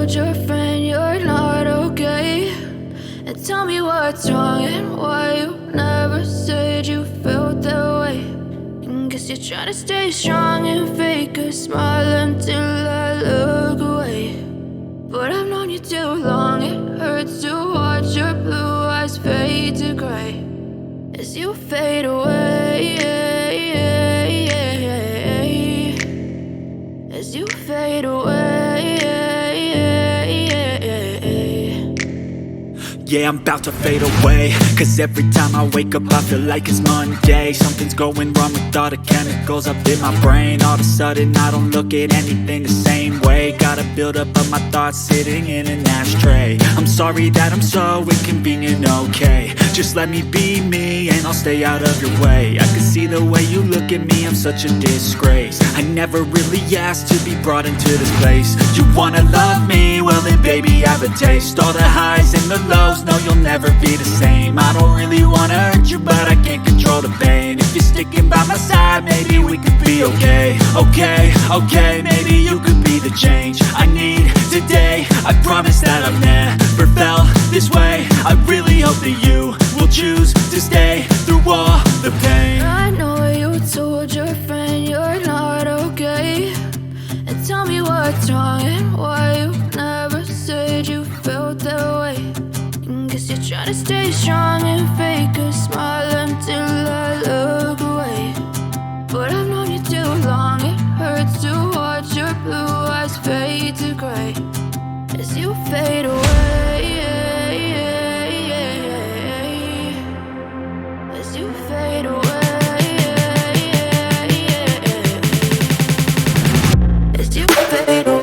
told your friend you're not okay, and tell me what's wrong and why you never said you felt that way. And guess you're trying to stay strong and fake a smile until I look away. But I've known you too long, it hurts to watch your blue eyes fade to gray as you fade away, as you fade away. Yeah, I'm about to fade away, cause every time I wake up I feel like it's Monday. Something's going wrong with all the chemicals up in my brain. All of a sudden I don't look at anything the same way. Got a buildup of my thoughts sitting in an ashtray. I'm sorry that I'm so inconvenient, okay. Just let me be me and I'll stay out of your way. I can see the way you look at me, I'm such a disgrace. I never really asked to be brought into this place. You wanna love me? Well then baby, have a taste. All the highs and the lows, no, you'll never be the same. I don't really wanna hurt you, but I can't control the pain. If you're sticking by my side, maybe we could be okay. Okay, maybe you could be the change I need today. I promise that I've never felt this way. I really hope that you will choose to stay through all the pain. I know you told your friend you're not okay, and tell me what's wrong and why you never said you felt that way. And guess you're trying to stay strong and fake a smile until I look away. But I've known you too long, it hurts to watch your blue eyes fade to gray as you fade away, as you fade away. As you fade away.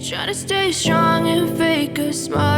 Trying to stay strong and fake a smile